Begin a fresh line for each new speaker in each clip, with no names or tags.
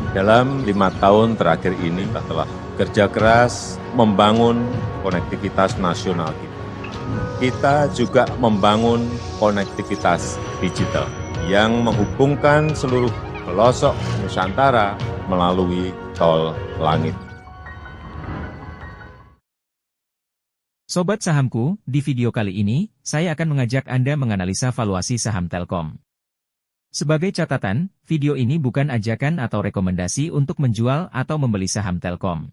Dalam 5 tahun terakhir ini, kita telah kerja keras membangun konektivitas nasional kita. Kita juga membangun konektivitas digital yang menghubungkan seluruh pelosok Nusantara melalui tol langit.
Sobat Sahamku, di video kali ini, saya akan mengajak Anda menganalisa valuasi saham Telkom. Sebagai catatan, video ini bukan ajakan atau rekomendasi untuk menjual atau membeli saham Telkom.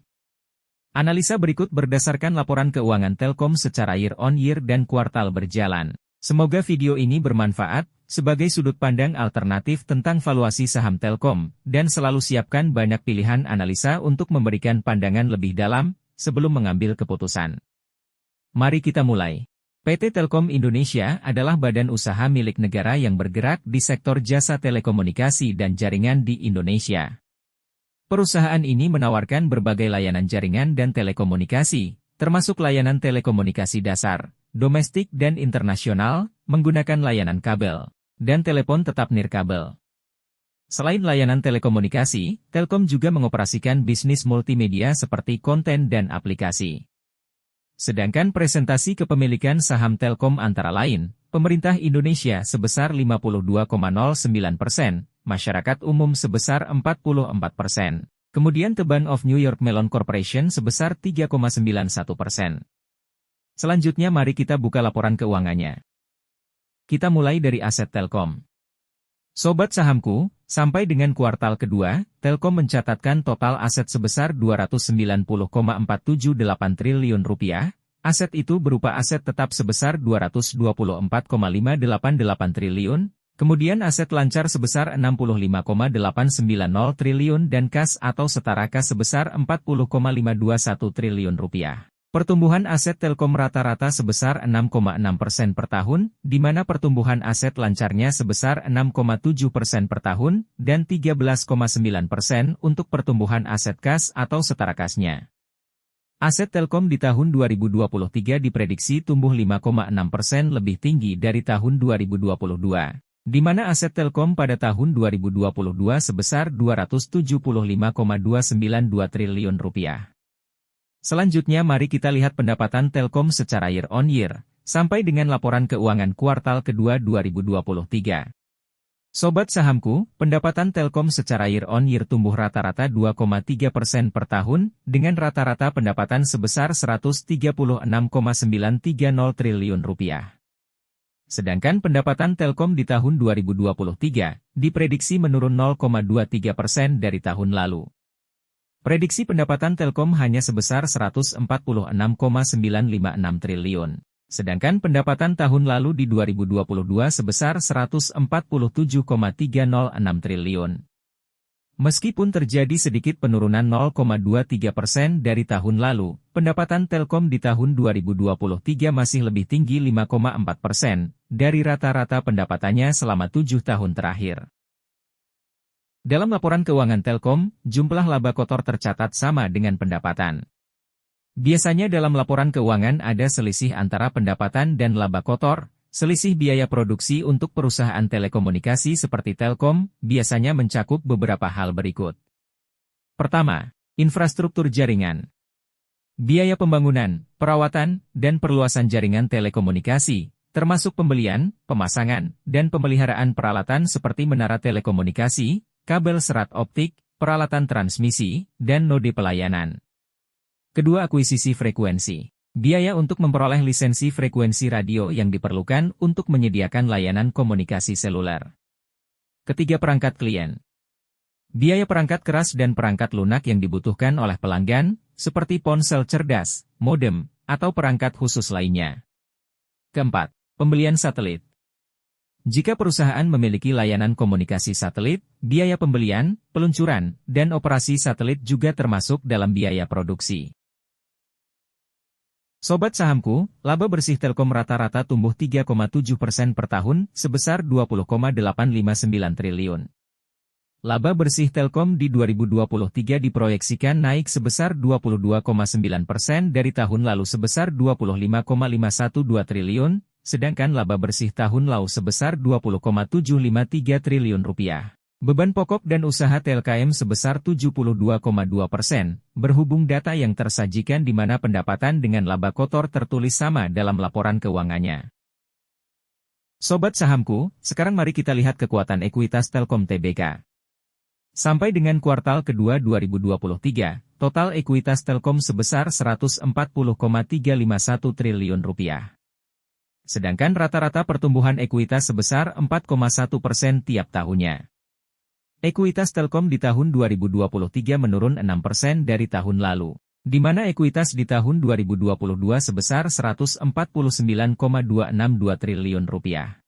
Analisa berikut berdasarkan laporan keuangan Telkom secara year-on-year dan kuartal berjalan. Semoga video ini bermanfaat, sebagai sudut pandang alternatif tentang valuasi saham Telkom, dan selalu siapkan banyak pilihan analisa untuk memberikan pandangan lebih dalam, sebelum mengambil keputusan. Mari kita mulai. PT Telkom Indonesia adalah badan usaha milik negara yang bergerak di sektor jasa telekomunikasi dan jaringan di Indonesia. Perusahaan ini menawarkan berbagai layanan jaringan dan telekomunikasi, termasuk layanan telekomunikasi dasar, domestik dan internasional, menggunakan layanan kabel, dan telepon tetap nirkabel. Selain layanan telekomunikasi, Telkom juga mengoperasikan bisnis multimedia seperti konten dan aplikasi. Sedangkan presentasi kepemilikan saham Telkom antara lain, pemerintah Indonesia sebesar 52,09%, masyarakat umum sebesar 44%, kemudian The Bank of New York Mellon Corporation sebesar 3,91%. Selanjutnya mari kita buka laporan keuangannya. Kita mulai dari aset Telkom. Sobat Sahamku, sampai dengan kuartal kedua, Telkom mencatatkan total aset sebesar Rp290,478 triliun. Aset itu berupa aset tetap sebesar Rp224,588 triliun, kemudian aset lancar sebesar Rp65,890 triliun dan kas atau setara kas sebesar Rp40,521 triliun. Pertumbuhan aset Telkom rata-rata sebesar 6,6% per tahun, di mana pertumbuhan aset lancarnya sebesar 6,7% per tahun, dan 13,9% untuk pertumbuhan aset kas atau setara kasnya. Aset Telkom di tahun 2023 diprediksi tumbuh 5,6% lebih tinggi dari tahun 2022, di mana aset Telkom pada tahun 2022 sebesar Rp275,292 triliun. Selanjutnya mari kita lihat pendapatan Telkom secara year-on-year, sampai dengan laporan keuangan kuartal kedua 2023. Sobat Sahamku, pendapatan Telkom secara year-on-year tumbuh rata-rata 2,3% per tahun, dengan rata-rata pendapatan sebesar Rp136,930 triliun. Sedangkan pendapatan Telkom di tahun 2023, diprediksi menurun 0,23% dari tahun lalu. Prediksi pendapatan Telkom hanya sebesar Rp146,956 triliun. Sedangkan pendapatan tahun lalu di 2022 sebesar Rp147,306 triliun. Meskipun terjadi sedikit penurunan 0,23% dari tahun lalu, pendapatan Telkom di tahun 2023 masih lebih tinggi 5,4% dari rata-rata pendapatannya selama 7 tahun terakhir. Dalam laporan keuangan Telkom, jumlah laba kotor tercatat sama dengan pendapatan. Biasanya dalam laporan keuangan ada selisih antara pendapatan dan laba kotor. Selisih biaya produksi untuk perusahaan telekomunikasi seperti Telkom, biasanya mencakup beberapa hal berikut. Pertama, infrastruktur jaringan. Biaya pembangunan, perawatan, dan perluasan jaringan telekomunikasi, termasuk pembelian, pemasangan, dan pemeliharaan peralatan seperti menara telekomunikasi, kabel serat optik, peralatan transmisi, dan node pelayanan. Kedua, akuisisi frekuensi. Biaya untuk memperoleh lisensi frekuensi radio yang diperlukan untuk menyediakan layanan komunikasi seluler. Ketiga, perangkat klien. Biaya perangkat keras dan perangkat lunak yang dibutuhkan oleh pelanggan, seperti ponsel cerdas, modem, atau perangkat khusus lainnya. Keempat, pembelian satelit. Jika perusahaan memiliki layanan komunikasi satelit, biaya pembelian, peluncuran, dan operasi satelit juga termasuk dalam biaya produksi. Sobat Sahamku, laba bersih Telkom rata-rata tumbuh 3,7% per tahun, sebesar Rp20,859 triliun. Laba bersih Telkom di 2023 diproyeksikan naik sebesar 22,9% dari tahun lalu sebesar Rp25,512 triliun, sedangkan laba bersih tahun lalu sebesar Rp20,753 triliun. Beban pokok dan usaha TLKM sebesar 72,2%, berhubung data yang tersajikan di mana pendapatan dengan laba kotor tertulis sama dalam laporan keuangannya. Sobat sahamku, sekarang mari kita lihat kekuatan ekuitas Telkom Tbk. Sampai dengan kuartal kedua 2023, total ekuitas Telkom sebesar 140,351 triliun rupiah. Sedangkan rata-rata pertumbuhan ekuitas sebesar 4,1% tiap tahunnya. Ekuitas Telkom di tahun 2023 menurun 6% dari tahun lalu, di mana ekuitas di tahun 2022 sebesar 149,262 triliun rupiah.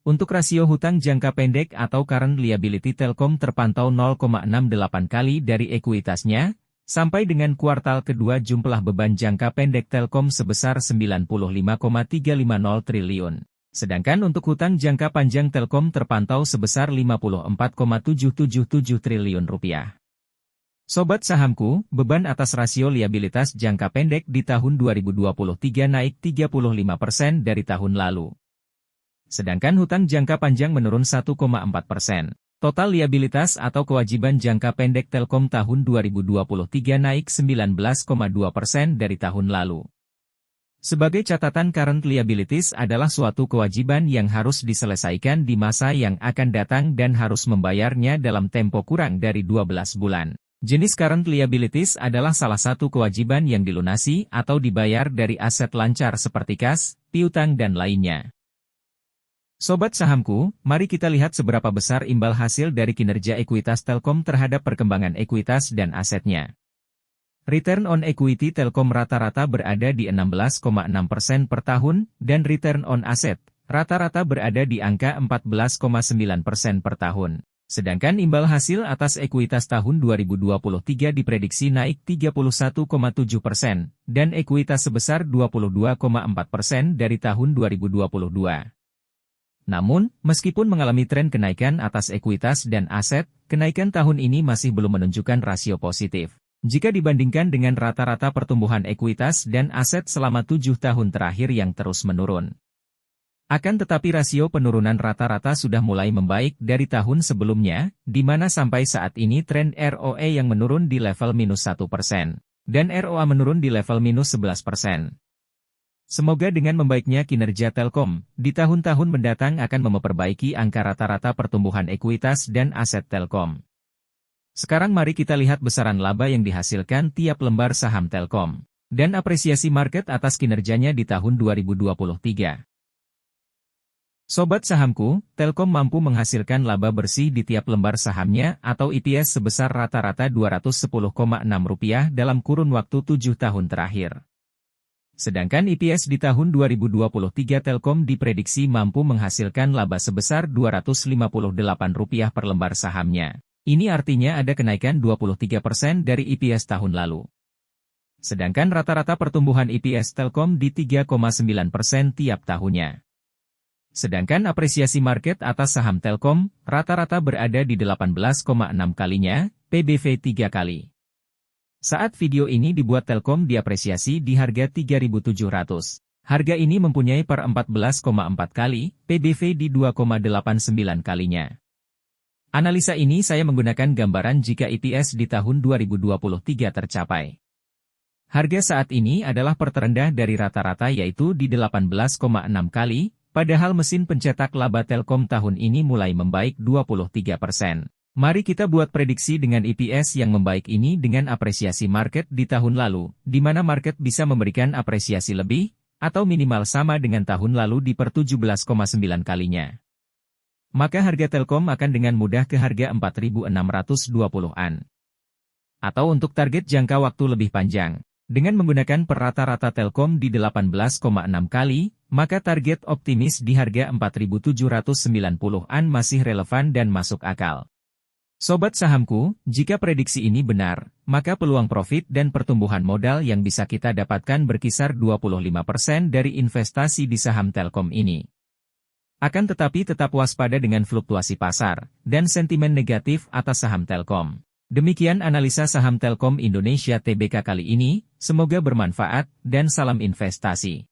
Untuk rasio hutang jangka pendek atau current liability Telkom terpantau 0,68 kali dari ekuitasnya, sampai dengan kuartal kedua jumlah beban jangka pendek Telkom sebesar 95,350 triliun. Sedangkan untuk hutang jangka panjang Telkom terpantau sebesar 54,777 triliun rupiah. Sobat sahamku, beban atas rasio liabilitas jangka pendek di tahun 2023 naik 35% dari tahun lalu. Sedangkan hutang jangka panjang menurun 1,4%. Total liabilitas atau kewajiban jangka pendek Telkom tahun 2023 naik 19,2% dari tahun lalu. Sebagai catatan, current liabilities adalah suatu kewajiban yang harus diselesaikan di masa yang akan datang dan harus membayarnya dalam tempo kurang dari 12 bulan. Jenis current liabilities adalah salah satu kewajiban yang dilunasi atau dibayar dari aset lancar seperti kas, piutang dan lainnya. Sobat sahamku, mari kita lihat seberapa besar imbal hasil dari kinerja ekuitas Telkom terhadap perkembangan ekuitas dan asetnya. Return on equity Telkom rata-rata berada di 16,6% per tahun, dan return on asset rata-rata berada di angka 14,9% per tahun. Sedangkan imbal hasil atas ekuitas tahun 2023 diprediksi naik 31,7%, dan ekuitas sebesar 22,4% dari tahun 2022. Namun, meskipun mengalami tren kenaikan atas ekuitas dan aset, kenaikan tahun ini masih belum menunjukkan rasio positif jika dibandingkan dengan rata-rata pertumbuhan ekuitas dan aset selama 7 tahun terakhir yang terus menurun. Akan tetapi rasio penurunan rata-rata sudah mulai membaik dari tahun sebelumnya, di mana sampai saat ini tren ROE yang menurun di level minus 1%, dan ROA menurun di level minus 11%. Semoga dengan membaiknya kinerja Telkom, di tahun-tahun mendatang akan memperbaiki angka rata-rata pertumbuhan ekuitas dan aset Telkom. Sekarang mari kita lihat besaran laba yang dihasilkan tiap lembar saham Telkom, dan apresiasi market atas kinerjanya di tahun 2023. Sobat sahamku, Telkom mampu menghasilkan laba bersih di tiap lembar sahamnya atau EPS sebesar rata-rata Rp210,6 dalam kurun waktu 7 tahun terakhir. Sedangkan EPS di tahun 2023 Telkom diprediksi mampu menghasilkan laba sebesar Rp258 per lembar sahamnya. Ini artinya ada kenaikan 23% dari EPS tahun lalu. Sedangkan rata-rata pertumbuhan EPS Telkom di 3,9% tiap tahunnya. Sedangkan apresiasi market atas saham Telkom rata-rata berada di 18,6 kalinya, PBV 3 kali. Saat video ini dibuat Telkom diapresiasi di harga 3.700. Harga ini mempunyai per 14,4 kali, PBV di 2,89 kalinya. Analisa ini saya menggunakan gambaran jika EPS di tahun 2023 tercapai. Harga saat ini adalah per terendah dari rata-rata yaitu di 18,6 kali, padahal mesin pencetak laba Telkom tahun ini mulai membaik 23%. Mari kita buat prediksi dengan EPS yang membaik ini dengan apresiasi market di tahun lalu, di mana market bisa memberikan apresiasi lebih, atau minimal sama dengan tahun lalu di per 17,9 kalinya. Maka harga Telkom akan dengan mudah ke harga 4.620-an. Atau untuk target jangka waktu lebih panjang, dengan menggunakan per rata-rata Telkom di 18,6 kali, maka target optimis di harga 4.790-an masih relevan dan masuk akal. Sobat sahamku, jika prediksi ini benar, maka peluang profit dan pertumbuhan modal yang bisa kita dapatkan berkisar 25% dari investasi di saham Telkom ini. Akan tetapi tetap waspada dengan fluktuasi pasar dan sentimen negatif atas saham Telkom. Demikian analisa saham Telkom Indonesia Tbk kali ini, semoga bermanfaat dan salam investasi.